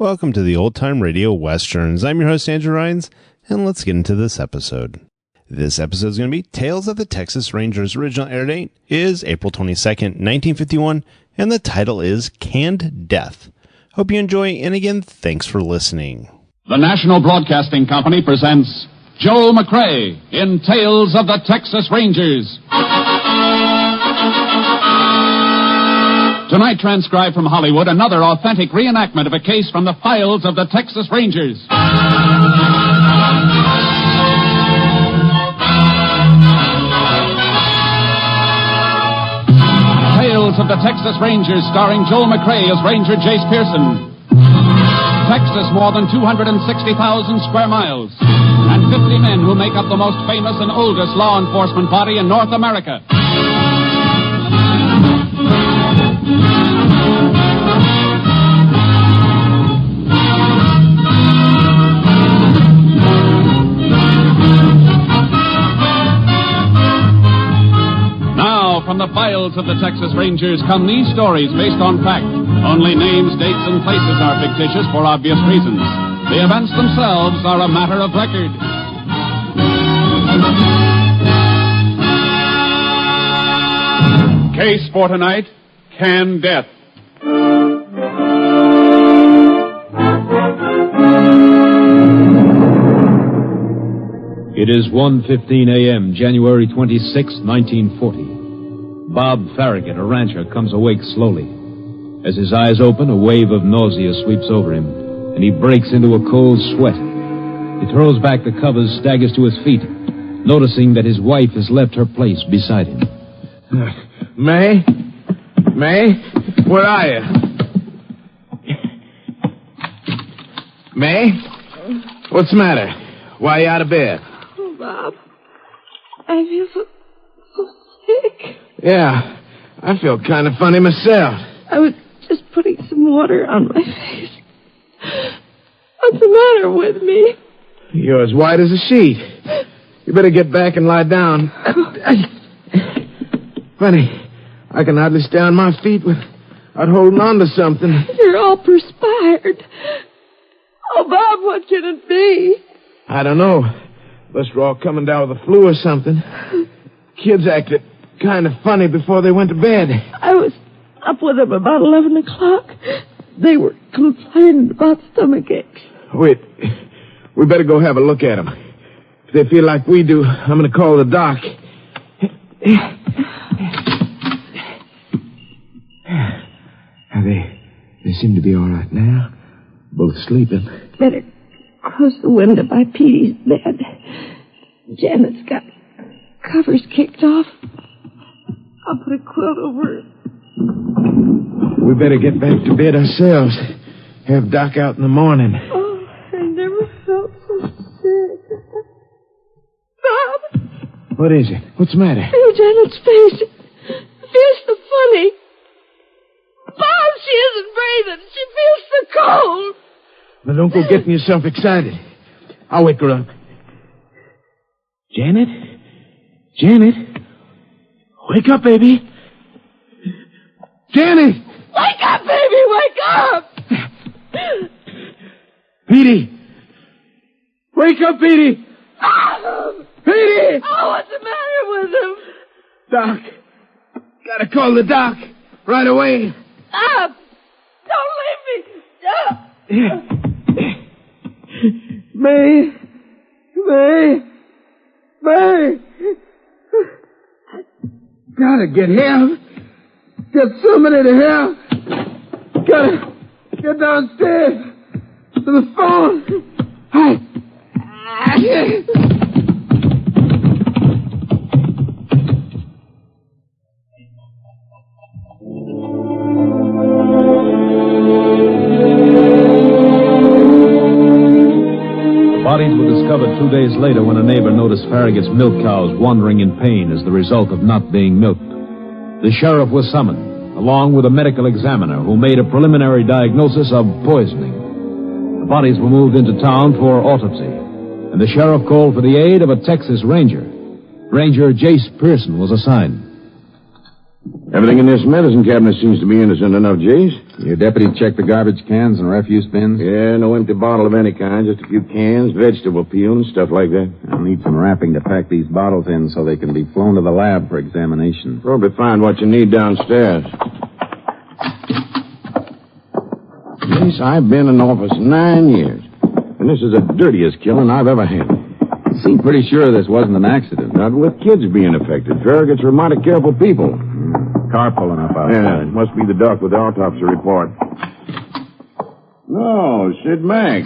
Welcome to the Old Time Radio Westerns. I'm your host, Andrew Rhynes, and let's get into this episode. This episode is going to be Tales of the Texas Rangers. Original air date is April 22nd, 1951, and the title is Canned Death. Hope you enjoy, and again, thanks for listening. The National Broadcasting Company presents Joel McCrea in Tales of the Texas Rangers. Tonight, transcribed from Hollywood, another authentic reenactment of a case from the files of the Texas Rangers. Tales of the Texas Rangers, starring Joel McCrea as Ranger Jayce Pearson. Texas, more than 260,000 square miles, and 50 men who make up the most famous and oldest law enforcement body in North America. Now, from the files of the Texas Rangers come these stories based on fact. Only names, dates, and places are fictitious for obvious reasons. The events themselves are a matter of record. Case for tonight, Canned Death. It is 1:15 a.m., January 26, 1940. Bob Farragut, a rancher, comes awake slowly. As his eyes open, a wave of nausea sweeps over him, and he breaks into a cold sweat. He throws back the covers, staggers to his feet, noticing that his wife has left her place beside him. May? Where are you? May? What's the matter? Why are you out of bed? Oh, Bob. I feel so sick. Yeah, I feel kind of funny myself. I was just putting some water on my face. What's the matter with me? You're as white as a sheet. You better get back and lie down. Funny, I can hardly stay on my feet without holding on to something. You're all perspired. Oh, Bob, what can it be? I don't know. Unless we're all coming down with the flu or something. Kids acted kind of funny before they went to bed. I was up with them about 11 o'clock. They were complaining about stomach aches. Wait, we better go have a look at them. If they feel like we do, I'm going to call the doc. They seem to be all right now. Both sleeping. Better close the window by Petey's bed. Janet's got covers kicked off. I'll put a quilt over it. We better get back to bed ourselves. Have Doc out in the morning. Oh, I never felt so sick. Bob! What is it? What's the matter? See Janet's face. It feels so funny. Bob, she isn't breathing. She feels so cold. Now, don't go getting yourself excited. I'll wake her up. Janet? Wake up, baby. Janet! Wake up, baby! Wake up! Petey! Wake up, Petey! Petey! Oh, what's the matter with him? Doc. Gotta call the doc. Right away. Stop! Don't leave me! Stop! May! Gotta get help. Get somebody to help. Gotta get downstairs to the phone. Bodies were discovered 2 days later when a neighbor noticed Farragut's milk cows wandering in pain as the result of not being milked. The sheriff was summoned, along with a medical examiner who made a preliminary diagnosis of poisoning. The bodies were moved into town for autopsy, and the sheriff called for the aid of a Texas Ranger. Ranger Jayce Pearson was assigned. Everything in this medicine cabinet seems to be innocent enough, Jayce. Your deputy checked the garbage cans and refuse bins? Yeah, no empty bottle of any kind, just a few cans, vegetable peels, stuff like that. I'll need some wrapping to pack these bottles in so they can be flown to the lab for examination. Probably find what you need downstairs. Jayce, I've been in office 9 years, and this is the dirtiest killing I've ever had. You seem pretty sure this wasn't an accident. Not with kids being affected. Farragut's are mighty careful people. Car pulling up outside. Yeah, it must be the doc with the autopsy report. No, Sid Mack.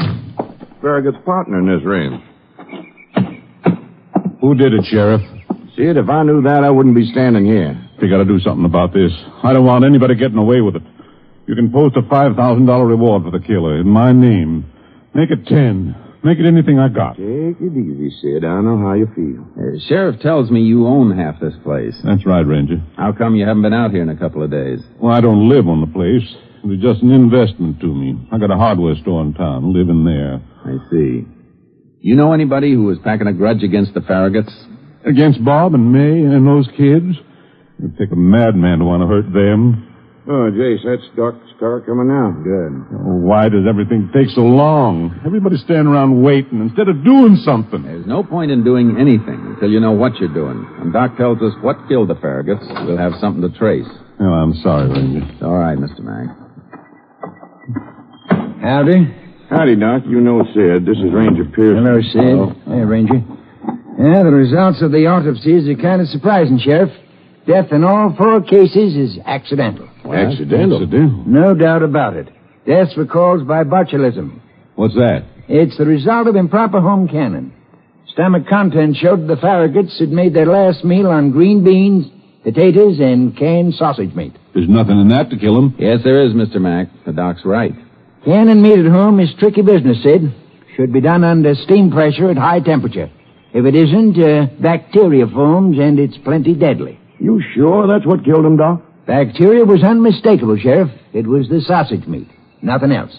Farragut's partner in this range. Who did it, Sheriff? Sid, if I knew that, I wouldn't be standing here. We gotta do something about this. I don't want anybody getting away with it. You can post a $5,000 reward for the killer in my name. Make it 10. Make it anything I got. Take it easy, Sid. I know how you feel. Sheriff tells me you own half this place. That's right, Ranger. How come you haven't been out here in a couple of days? Well, I don't live on the place. It was just an investment to me. I got a hardware store in town. Live in there. I see. You know anybody who was packing a grudge against the Farraguts? Against Bob and May and those kids? It'd take a madman to want to hurt them. Oh, Jayce, that's Doc's car coming now. Good. Oh, why does everything take so long? Everybody's standing around waiting instead of doing something. There's no point in doing anything until you know what you're doing. When Doc tells us what killed the Farraguts, we'll have something to trace. Well, I'm sorry, Ranger. It's all right, Mr. Mack. Howdy. Howdy, Doc. You know Sid. This is Ranger Pearson. Hello, Sid. Hello. Hey, Ranger. Yeah, the results of the autopsies are kind of surprising, Sheriff. Death in all 4 cases is accidental. Accidental? No doubt about it. Deaths were caused by botulism. What's that? It's the result of improper home canning. Stomach contents showed the Farraguts had made their last meal on green beans, potatoes, and canned sausage meat. There's nothing in that to kill him. Yes, there is, Mr. Mack. The doc's right. Canning meat at home is tricky business, Sid. Should be done under steam pressure at high temperature. If it isn't, bacteria forms, and it's plenty deadly. You sure that's what killed him, Doc? Bacteria was unmistakable, Sheriff. It was the sausage meat. Nothing else.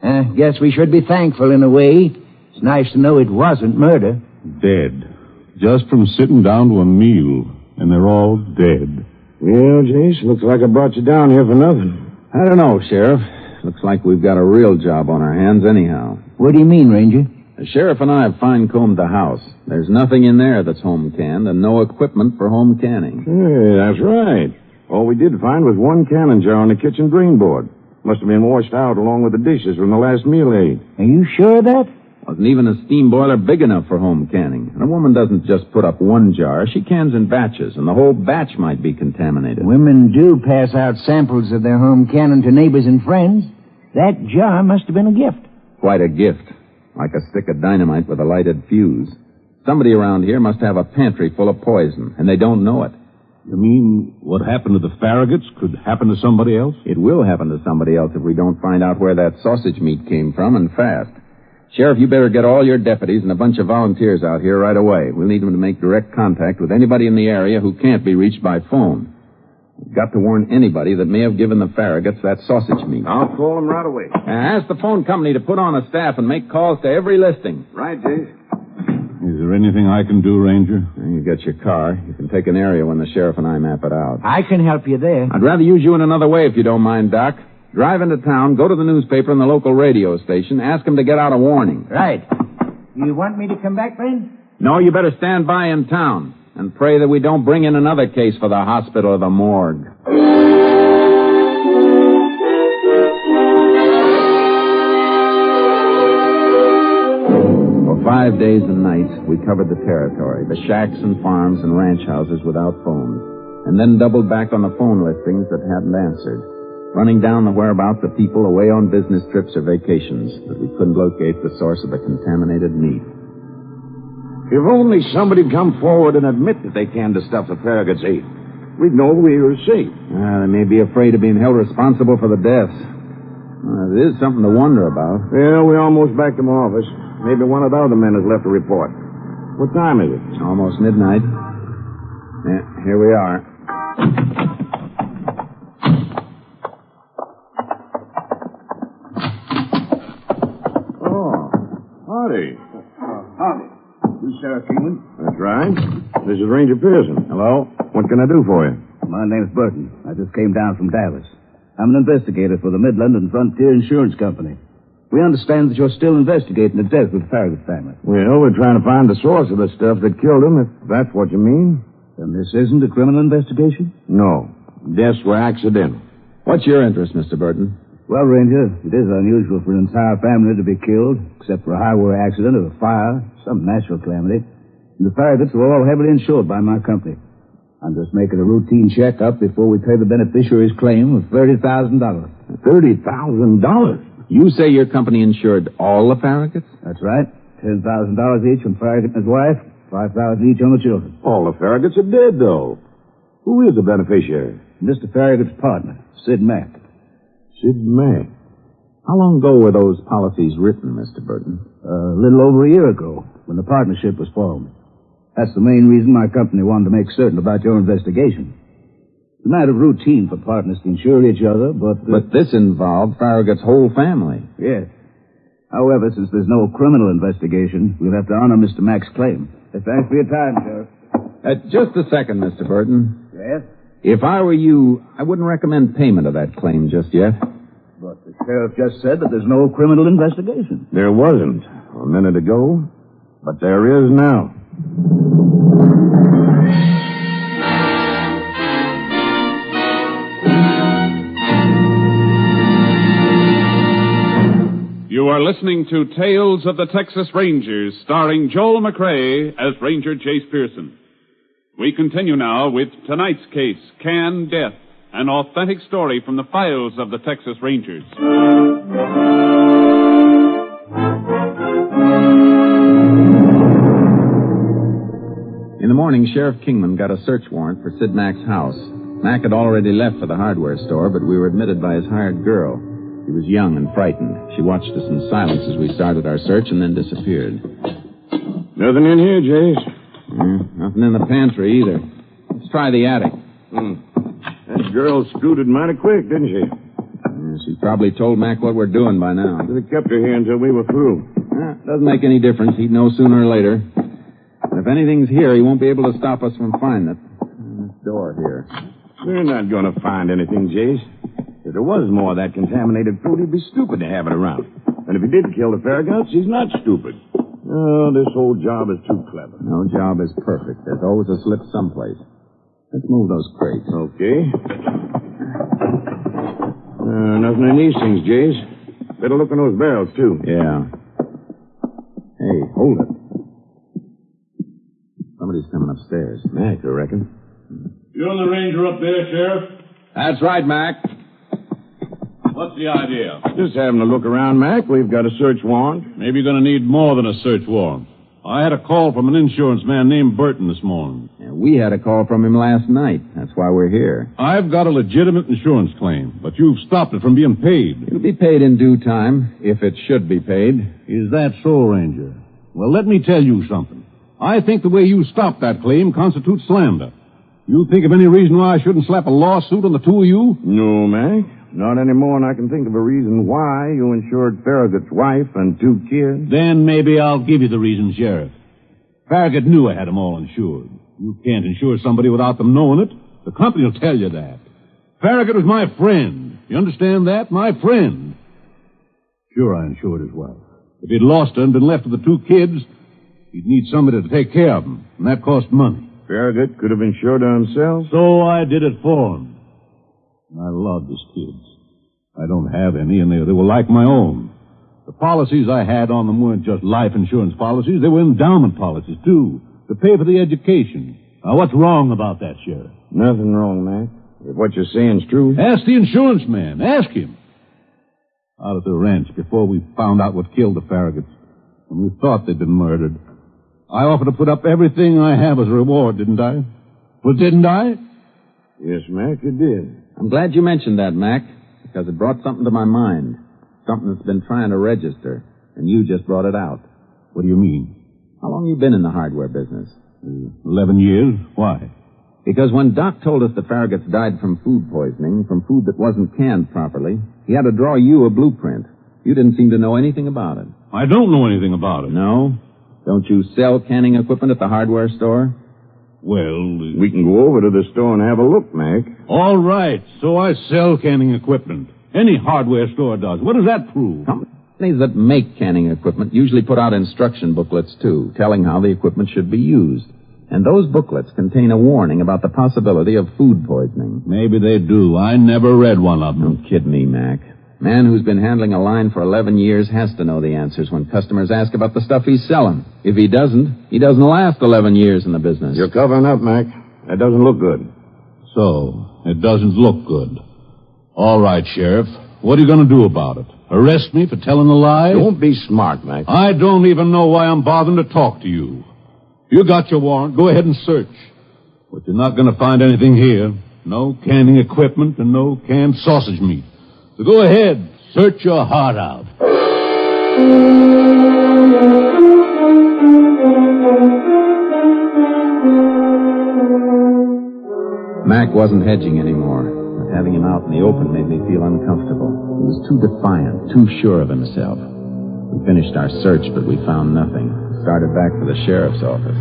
Guess we should be thankful in a way. It's nice to know it wasn't murder. Dead. Just from sitting down to a meal. And they're all dead. Well, Jayce, looks like I brought you down here for nothing. I don't know, Sheriff. Looks like we've got a real job on our hands anyhow. What do you mean, Ranger? The sheriff and I have fine-combed the house. There's nothing in there that's home canned and no equipment for home canning. Hey, that's right. All we did find was one canning jar on the kitchen drain board. Must have been washed out along with the dishes from the last meal ate. Are you sure of that? Wasn't even a steam boiler big enough for home canning. And a woman doesn't just put up one jar. She cans in batches, and the whole batch might be contaminated. Women do pass out samples of their home canning to neighbors and friends. That jar must have been a gift. Quite a gift. Like a stick of dynamite with a lighted fuse. Somebody around here must have a pantry full of poison, and they don't know it. You mean what happened to the Farraguts could happen to somebody else? It will happen to somebody else if we don't find out where that sausage meat came from, and fast. Sheriff, you better get all your deputies and a bunch of volunteers out here right away. We'll need them to make direct contact with anybody in the area who can't be reached by phone. We've got to warn anybody that may have given the Farraguts that sausage meat. I'll call them right away. Ask the phone company to put on a staff and make calls to every listing. Right, Jayce. Is there anything I can do, Ranger? You got your car. You can take an area when the sheriff and I map it out. I can help you there. I'd rather use you in another way if you don't mind, Doc. Drive into town, go to the newspaper and the local radio station, ask them to get out a warning. Right. You want me to come back, then? No, you better stand by in town and pray that we don't bring in another case for the hospital or the morgue. For 5 days and nights, we covered the territory, the shacks and farms and ranch houses without phones, and then doubled back on the phone listings that hadn't answered, running down the whereabouts of people away on business trips or vacations, but we couldn't locate the source of the contaminated meat. If only somebody'd come forward and admit that they canned the stuff the Farraguts ate, we'd know we were safe. They may be afraid of being held responsible for the deaths. It is something to wonder about. Well, we're almost back to my office. Maybe one of the other men has left a report. What time is it? Almost midnight. Yeah, here we are. Oh, howdy. Howdy. You Sheriff England? That's right. This is Ranger Pearson. Hello? What can I do for you? My name's Burton. I just came down from Dallas. I'm an investigator for the Midland and Frontier Insurance Company. We understand that you're still investigating the death of the Farragut family. Well, we're trying to find the source of the stuff that killed him, if that's what you mean. And this isn't a criminal investigation? No. Deaths were accidental. What's your interest, Mr. Burton? Well, Ranger, it is unusual for an entire family to be killed, except for a highway accident or a fire, some natural calamity. And the Farraguts are all heavily insured by my company. I'm just making a routine checkup before we pay the beneficiary's claim of $30,000. $30,000? You say your company insured all the Farraguts? That's right. $10,000 each on Farragut and his wife, $5,000 each on the children. All the Farraguts are dead, though. Who is the beneficiary? Mr. Farragut's partner, Sid Mack. Sid Mack. How long ago were those policies written, Mr. Burton? A little over a year ago, when the partnership was formed. That's the main reason my company wanted to make certain about your investigation. It's a matter of routine for partners to insure each other, but... But this involved Farragut's whole family. Yes. However, since there's no criminal investigation, we'll have to honor Mr. Mack's claim. Thanks for your time, Sheriff. Just a second, Mr. Burton. Yes? If I were you, I wouldn't recommend payment of that claim just yet. But the sheriff just said that there's no criminal investigation. There wasn't a minute ago, but there is now. You are listening to Tales of the Texas Rangers, starring Joel McCrea as Ranger Jayce Pearson. We continue now with tonight's case, Canned Death, an authentic story from the files of the Texas Rangers. In the morning, Sheriff Kingman got a search warrant for Sid Mack's house. Mack had already left for the hardware store, but we were admitted by his hired girl. She was young and frightened. She watched us in silence as we started our search and then disappeared. Nothing in here, Jayce. Nothing in the pantry either. Let's try the attic. That girl scooted mighty quick, didn't she? She probably told Mack what we're doing by now. Should have kept her here until we were through. Doesn't make any difference. He'd know sooner or later. And if anything's here, he won't be able to stop us from finding it. This door here. We're not going to find anything, Jayce. If there was more of that contaminated food, he'd be stupid to have it around. And if he did kill the Farraguts, he's not stupid. Oh, this whole job is too clever. No job is perfect. There's always a slip someplace. Let's move those crates. Okay. Nothing in these things, Jayce. Better look in those barrels, too. Yeah. Hey, hold it. Somebody's coming upstairs. Mac, I reckon. You and the ranger up there, Sheriff? That's right, Mac. What's the idea? Just having a look around, Mac. We've got a search warrant. Maybe you're going to need more than a search warrant. I had a call from an insurance man named Burton this morning. Yeah, we had a call from him last night. That's why we're here. I've got a legitimate insurance claim, but you've stopped it from being paid. It'll be paid in due time, if it should be paid. Is that so, Ranger? Well, let me tell you something. I think the way you stopped that claim constitutes slander. You think of any reason why I shouldn't slap a lawsuit on the two of you? No, Mac. Not any more than I can think of a reason why you insured Farragut's wife and 2 kids. Then maybe I'll give you the reason, Sheriff. Farragut knew I had them all insured. You can't insure somebody without them knowing it. The company will tell you that. Farragut was my friend. You understand that? My friend. Sure, I insured his wife. If he'd lost her and been left with the 2 kids, he'd need somebody to take care of them, and that cost money. Farragut could have insured her himself? So I did it for him. I loved his kids. I don't have any, and they were like my own. The policies I had on them weren't just life insurance policies. They were endowment policies, too, to pay for the education. Now, what's wrong about that, Sheriff? Nothing wrong, Mac. If what you're saying's true. Ask the insurance man. Ask him. Out at the ranch, before we found out what killed the Farraguts, when we thought they'd been murdered, I offered to put up everything I have as a reward, didn't I? Well, didn't I? Yes, Mac, you did. I'm glad you mentioned that, Mac, because it brought something to my mind. Something that's been trying to register, and you just brought it out. What do you mean? How long you been in the hardware business? 11 years. Why? Because when Doc told us the Farraguts died from food poisoning, from food that wasn't canned properly, he had to draw you a blueprint. You didn't seem to know anything about it. I don't know anything about it. No? Don't you sell canning equipment at the hardware store? Well, We can go over to the store and have a look, Mac. all right. So I sell canning equipment. Any hardware store does. What does that prove? Companies that make canning equipment usually put out instruction booklets, too, telling how the equipment should be used. And those booklets contain a warning about the possibility of food poisoning. Maybe they do. I never read one of them. Don't kid me, Mac. Man who's been handling a line for 11 years has to know the answers when customers ask about the stuff he's selling. If he doesn't last 11 years in the business. You're covering up, Mac. That doesn't look good. So, it doesn't look good. All right, Sheriff. What are you going to do about it? Arrest me for telling a lie? Don't be smart, Mac. I don't even know why I'm bothering to talk to you. You got your warrant. Go ahead and search. But you're not going to find anything here. No canning equipment and no canned sausage meat. So go ahead. Search your heart out. Mac wasn't hedging anymore. But having him out in the open made me feel uncomfortable. He was too defiant, too sure of himself. We finished our search, but we found nothing. Started back for the sheriff's office.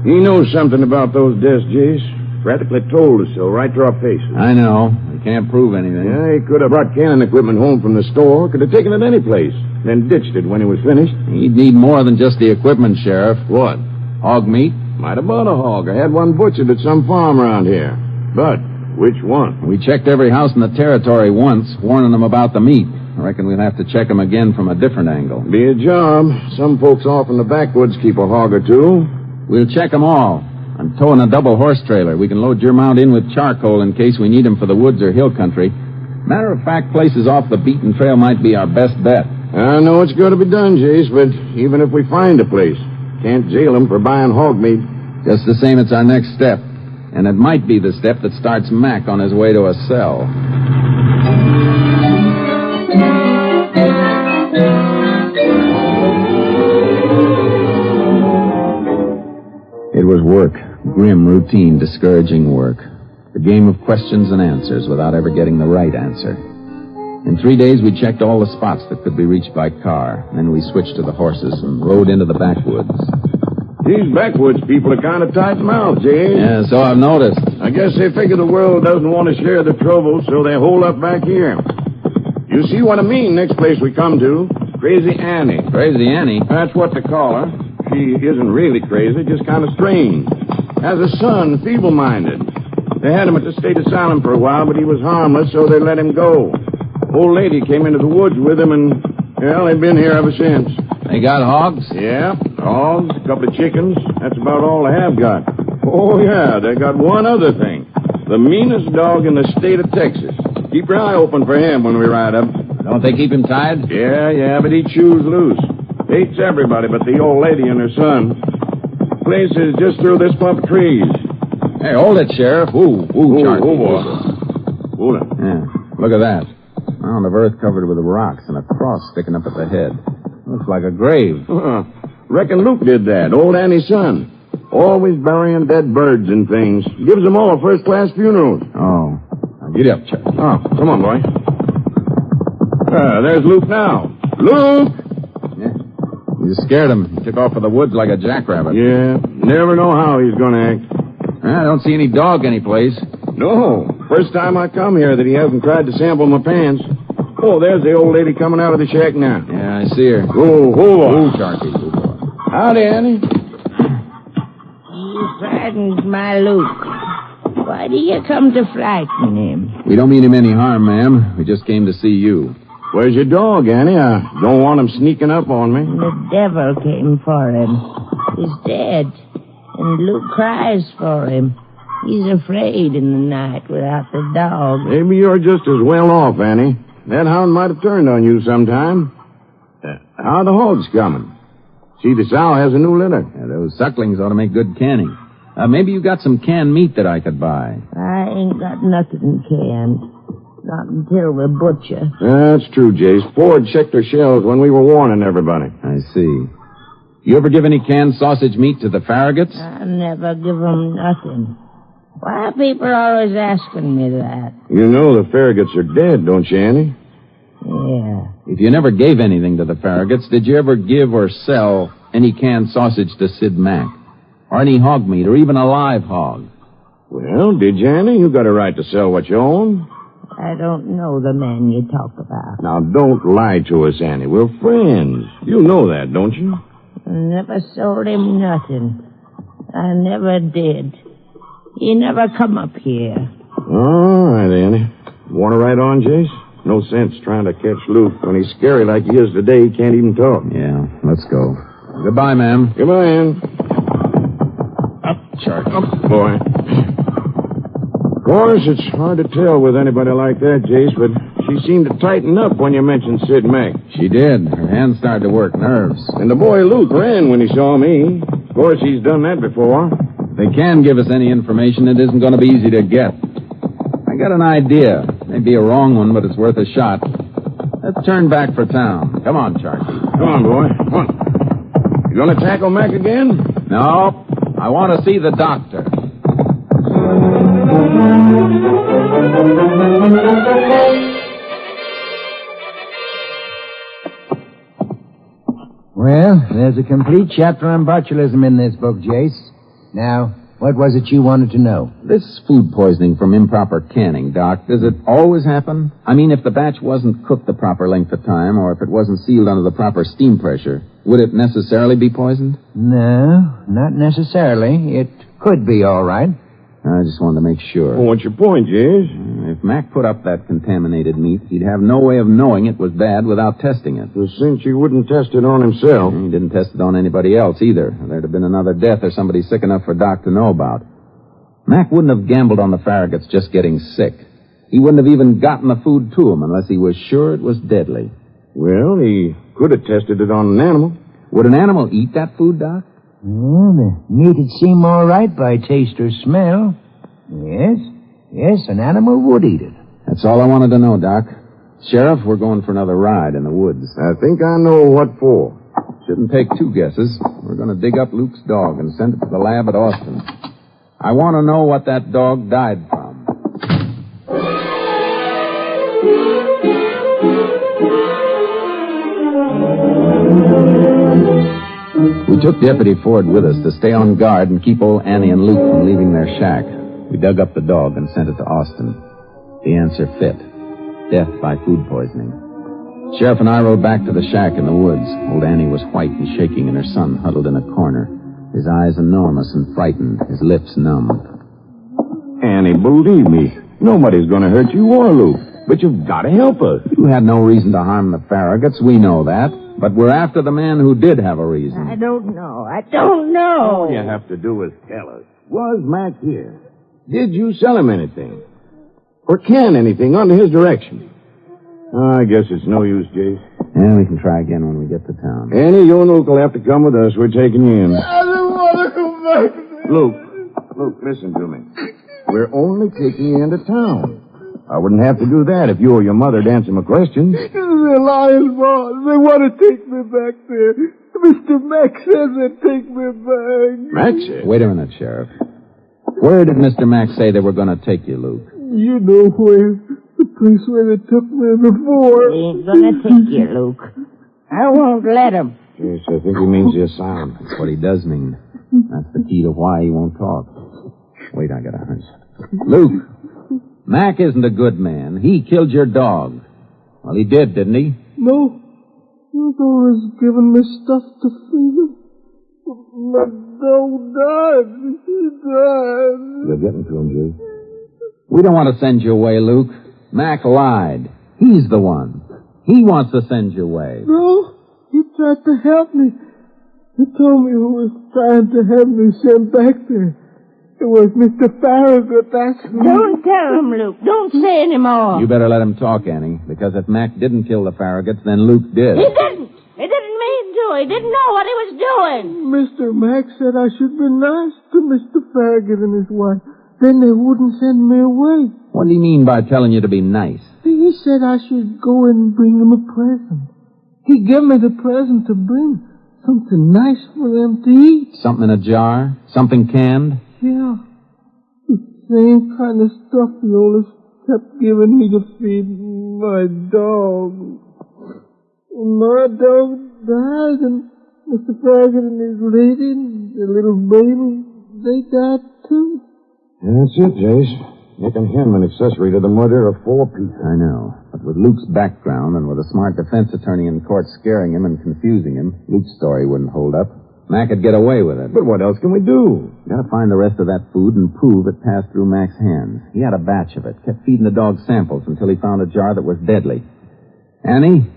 He knows something about those desks, Jayce. Practically told us so, right to our faces. I know. We can't prove anything. Yeah, he could have brought canning equipment home from the store, could have taken it any place, then ditched it when he was finished. He'd need more than just the equipment, Sheriff. What? Hog meat? Might have bought a hog or had one butchered at some farm around here. But which one? We checked every house in the territory once, warning them about the meat. I reckon we'll have to check them again from a different angle. Be a job. Some folks off in the backwoods keep a hog or two. We'll check them all. I'm towing a double horse trailer. We can load your mount in with charcoal in case we need them for the woods or hill country. Matter of fact, places off the beaten trail might be our best bet. I know it's got to be done, Jayce, but even if we find a place, can't jail them for buying hog meat. Just the same, it's our next step. And it might be the step that starts Mac on his way to a cell. It was work. Grim, routine, discouraging work. The game of questions and answers without ever getting the right answer. In 3 days, we checked all the spots that could be reached by car. Then we switched to the horses and rode into the backwoods. These backwoods people are kind of tight-mouthed, Jayce. Yeah, so I've noticed. I guess they figure the world doesn't want to share the trouble, so they hold up back here. You see what I mean, next place we come to. Crazy Annie. Crazy Annie? That's what they call her. She isn't really crazy, just kind of strange. Has a son, feeble-minded. They had him at the state asylum for a while, but he was harmless, so they let him go. Old lady came into the woods with him, and, well, they've been here ever since. They got hogs? Yeah, hogs, a couple of chickens. That's about all they have got. Oh, yeah, they got one other thing. The meanest dog in the state of Texas. Keep your eye open for him when we ride up. Don't they keep him tied? Yeah, but he chews loose. Hates everybody but the old lady and her son. Place is just through this clump of trees. Hey, hold it, Sheriff. Charlie. boy. Hold it. Yeah, look at that. Mound of earth covered with rocks and a cross sticking up at the head. Looks like a grave. Reckon Luke did that, old Annie's son. Always burying dead birds and things. Gives them all first-class funerals. Oh. Now get up, Chuck. Oh, come on, boy. There's Luke now. Luke! Yeah. You scared him. He took off for the woods like a jackrabbit. Yeah, never know how he's going to act. I don't see any dog anyplace. No. First time I come here that he hasn't tried to sample my pants. Oh, there's the old lady coming out of the shack now. Yeah, I see her. Oh, Sharky. Howdy, Annie. You frightened my Luke. Why do you come to frighten him? We don't mean him any harm, ma'am. We just came to see you. Where's your dog, Annie? I don't want him sneaking up on me. The devil came for him. He's dead. And Luke cries for him. He's afraid in the night without the dog. Maybe you're just as well off, Annie. That hound might have turned on you sometime. How are the hogs coming? See, the sow has a new litter. Yeah, those sucklings ought to make good canning. Maybe you got some canned meat that I could buy. I ain't got nothing canned. Not until the butcher. That's true, Jayce. Ford checked her shelves when we were warning everybody. I see. You ever give any canned sausage meat to the Farraguts? I never give 'em nothing. Why are people always asking me that? You know the Farraguts are dead, don't you, Annie? Yeah. If you never gave anything to the Farraguts, did you ever give or sell any canned sausage to Sid Mack? or any hog meat, or even a live hog. Well, did you, Annie? You got a right to sell what you own. I don't know the man you talk about. Now, don't lie to us, Annie. We're friends. You know that, don't you? I never sold him nothing. I never did. He never come up here. All right, Annie. Want to ride on, Jayce? No sense trying to catch Luke. When he's scary like he is today, he can't even talk. Yeah, let's go. Goodbye, ma'am. Goodbye, Ann. Up, Chart. Up, boy. Of course, it's hard to tell with anybody like that, Jayce, but she seemed to tighten up when you mentioned Sid Mack. She did. Her hands started to work nerves. And the boy Luke ran when he saw me. Of course, he's done that before. If they can give us any information, it isn't going to be easy to get. I got an idea. Maybe a wrong one, but it's worth a shot. Let's turn back for town. Come on, Charlie. Come on, boy. Come on. You going to tackle Mac again? No. I want to see the doctor. Well, there's a complete chapter on botulism in this book, Jayce. Now, what was it you wanted to know? This food poisoning from improper canning, Doc, does it always happen? I mean, if the batch wasn't cooked the proper length of time, or if it wasn't sealed under the proper steam pressure, would it necessarily be poisoned? No, not necessarily. It could be all right. I just wanted to make sure. Well, what's your point, Jayce? If Mac put up that contaminated meat, he'd have no way of knowing it was bad without testing it. Well, since he wouldn't test it on himself. He didn't test it on anybody else either. There'd have been another death or somebody sick enough for Doc to know about. Mac wouldn't have gambled on the Farragut's just getting sick. He wouldn't have even gotten the food to him unless he was sure it was deadly. Well, he could have tested it on an animal. Would an animal eat that food, Doc? Well, the meat'd seem all right by taste or smell. Yes, an animal would eat it. That's all I wanted to know, Doc. Sheriff, we're going for another ride in the woods. I think I know what for. Shouldn't take two guesses. We're going to dig up Luke's dog and send it to the lab at Austin. I want to know what that dog died from. We took Deputy Ford with us to stay on guard and keep old Annie and Luke from leaving their shack. We dug up the dog and sent it to Austin. The answer fit. Death by food poisoning. Sheriff and I rode back to the shack in the woods. Old Annie was white and shaking, and her son huddled in a corner. His eyes enormous and frightened, his lips numb. Annie, believe me, nobody's going to hurt you or Luke. But you've got to help us. You had no reason to harm the Farraguts, we know that. But we're after the man who did have a reason. I don't know. All you have to do is tell us. Was Mac here? Did you sell him anything? Or can anything under his direction? I guess it's no use, Jayce. Yeah, we can try again when we get to town. Annie, you and Luke will have to come with us. We're taking you in. I don't want to come back. Luke, listen to me. We're only taking you into town. I wouldn't have to do that if you or your mother would answer my questions. They're lying, boss. They want to take me back there. Mr. Mac says they'll take me back. Mac said? Wait a minute, Sheriff. Where did Mr. Mac say they were going to take you, Luke? You know where. The place where they took me before. He ain't gonna take you, Luke. I won't let him. Yes, I think he means the asylum. That's what he does mean. That's the key to why he won't talk. Wait, I got a hunch. Luke, Mac isn't a good man. He killed your dog. Well, he did, didn't he? No. He was always giving me stuff to feed him. My dog died. He died. You're getting to him, Jay. We don't want to send you away, Luke. Mac lied. He's the one. He wants to send you away. No, he tried to help me. He told me who was trying to have me sent back there. It was Mr. Farragut, that's who. Don't tell him, Luke. Don't say any more. You better let him talk, Annie, because if Mac didn't kill the Farraguts, then Luke did. He didn't. He didn't mean to. He didn't know what he was doing. Mr. Mac said I should be nice to Mr. Farragut and his wife. Then they wouldn't send me away. What do you mean by telling you to be nice? He said I should go and bring him a present. He gave me the present to bring. Something nice for them to eat. Something in a jar? Something canned? Yeah. The same kind of stuff he always kept giving me to feed my dog. My dog died, and Mr. Farragut and his lady and the little baby, they died too. That's it, Jayce. Nick and him an accessory to the murder of 4 people. I know. But with Luke's background and with a smart defense attorney in court scaring him and confusing him, Luke's story wouldn't hold up. Mac would get away with it. But what else can we do? Gotta find the rest of that food and prove it passed through Mac's hands. He had a batch of it, kept feeding the dog samples until he found a jar that was deadly. Annie,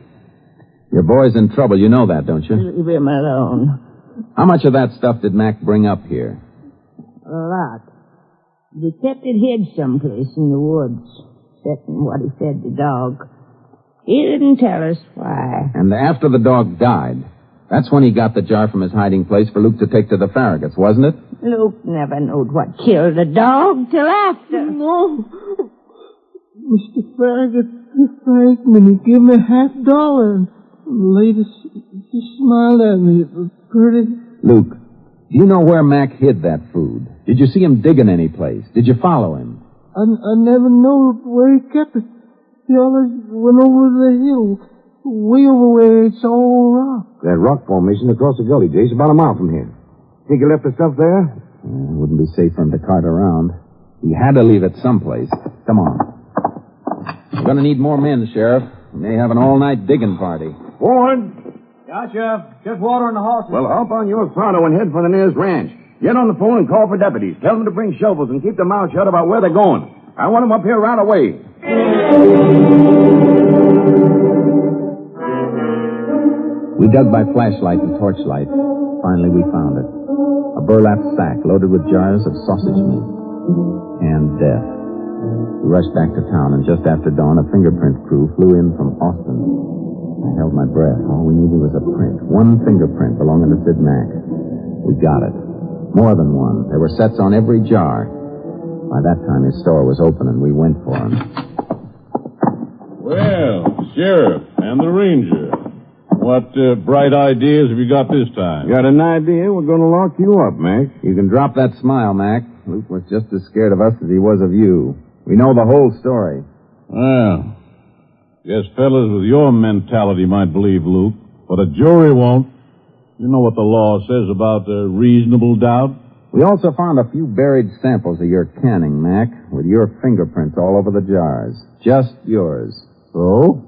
your boy's in trouble. You know that, don't you? Leave him alone. How much of that stuff did Mac bring up here? A lot. He kept it hid someplace in the woods, except in what he fed the dog. He didn't tell us why. And after the dog died, that's when he got the jar from his hiding place for Luke to take to the Farraguts, wasn't it? Luke never knowed what killed the dog till after. No. Mr. Farragut thanked me and he gave me $50. And later, she smiled at me. It was pretty. Luke, do you know where Mac hid that food? Did you see him digging any place? Did you follow him? I never knew where he kept it. He always went over the hill, way over where it's all rock. That rock formation across the gully, Jayce, about a mile from here. Think he left the stuff there? It wouldn't be safe for him to cart around. He had to leave it someplace. Come on. We're going to need more men, Sheriff. We may have an all-night digging party. Forward! Yeah, Sheriff. Just water and the horses. Well, hop on your pronto and head for the nearest ranch. Get on the phone and call for deputies. Tell them to bring shovels and keep their mouths shut about where they're going. I want them up here right away. We dug by flashlight and torchlight. Finally, we found it. A burlap sack loaded with jars of sausage meat. And death. We rushed back to town, and just after dawn, a fingerprint crew flew in from Austin. I held my breath. All we needed was a print. One fingerprint belonging to Sid Mack. We got it. More than one. There were sets on every jar. By that time, his store was open, and we went for him. Well, Sheriff and the Ranger. What bright ideas have you got this time? Got an idea? We're going to lock you up, Mac. You can drop that smile, Mac. Luke was just as scared of us as he was of you. We know the whole story. Well, guess fellas with your mentality might believe Luke, but a jury won't. You know what the law says about reasonable doubt? We also found a few buried samples of your canning, Mac, with your fingerprints all over the jars. Just yours. So?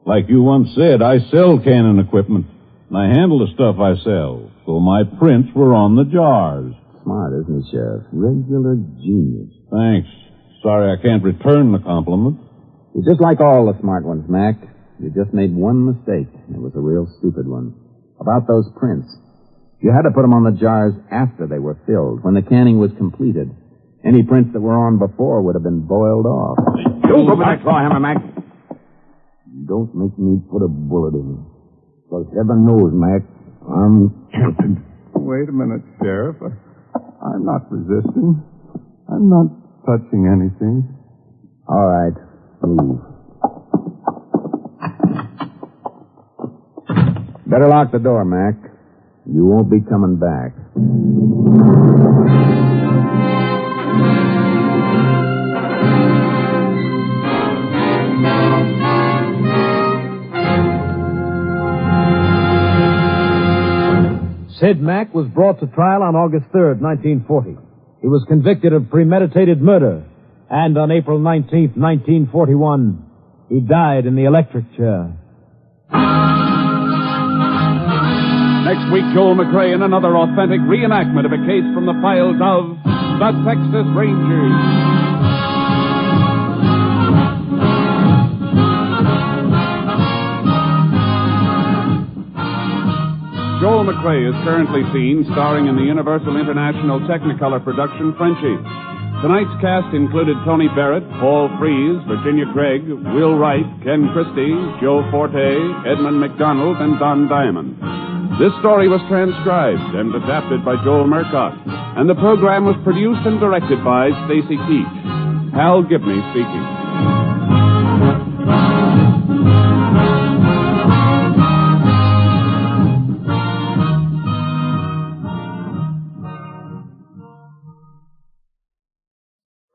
Like you once said, I sell canning equipment, and I handle the stuff I sell, so my prints were on the jars. Smart, isn't he, Sheriff? Regular genius. Thanks. Sorry I can't return the compliment. You're just like all the smart ones, Mac. You just made one mistake. It was a real stupid one. About those prints. You had to put them on the jars after they were filled, when the canning was completed. Any prints that were on before would have been boiled off. Don't go for that claw hammer, Mac. Don't make me put a bullet in you. Because heaven knows, Mac, I'm tempted. Wait a minute, Sheriff. I'm not resisting. I'm not touching anything. All right. Move. Better lock the door, Mac. You won't be coming back. Sid Mack was brought to trial on August 3rd, 1940. He was convicted of premeditated murder, and on April 19th, 1941, he died in the electric chair. Next week, Joel McCrea in another authentic reenactment of a case from the files of the Texas Rangers. Joel McCrea is currently seen starring in the Universal International Technicolor production Frenchie. Tonight's cast included Tony Barrett, Paul Frees, Virginia Gregg, Will Wright, Ken Christy, Joe Forte, Edmund MacDonald, and Don Diamond. This story was transcribed and adapted by Joel Murcott, and the program was produced and directed by Stacy Keach. Hal Gibney speaking.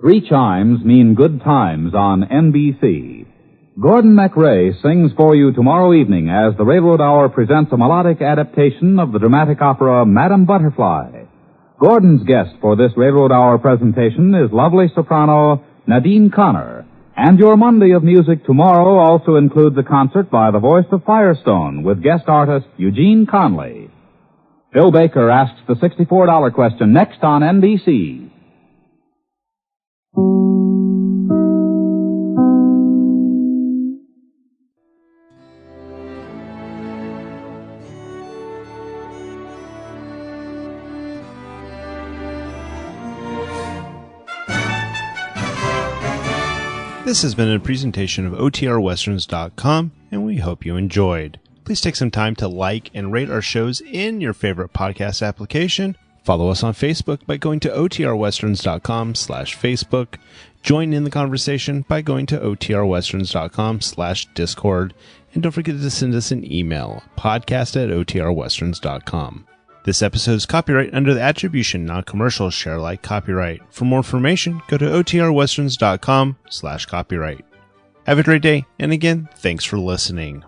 Three chimes mean good times on NBC. Gordon McCrea sings for you tomorrow evening as the Railroad Hour presents a melodic adaptation of the dramatic opera Madame Butterfly. Gordon's guest for this Railroad Hour presentation is lovely soprano Nadine Connor. And your Monday of music tomorrow also includes a concert by the voice of Firestone with guest artist Eugene Conley. Phil Baker asks the $64 question next on NBC. This has been a presentation of OTRWesterns.com, and we hope you enjoyed. Please take some time to like and rate our shows in your favorite podcast application. Follow us on Facebook by going to OTRWesterns.com/Facebook. Join in the conversation by going to OTRWesterns.com/Discord. And don't forget to send us an email, podcast@OTRWesterns.com. This episode is copyright under the attribution, non-commercial, share alike copyright. For more information, go to OTRWesterns.com/copyright. Have a great day, and again, thanks for listening.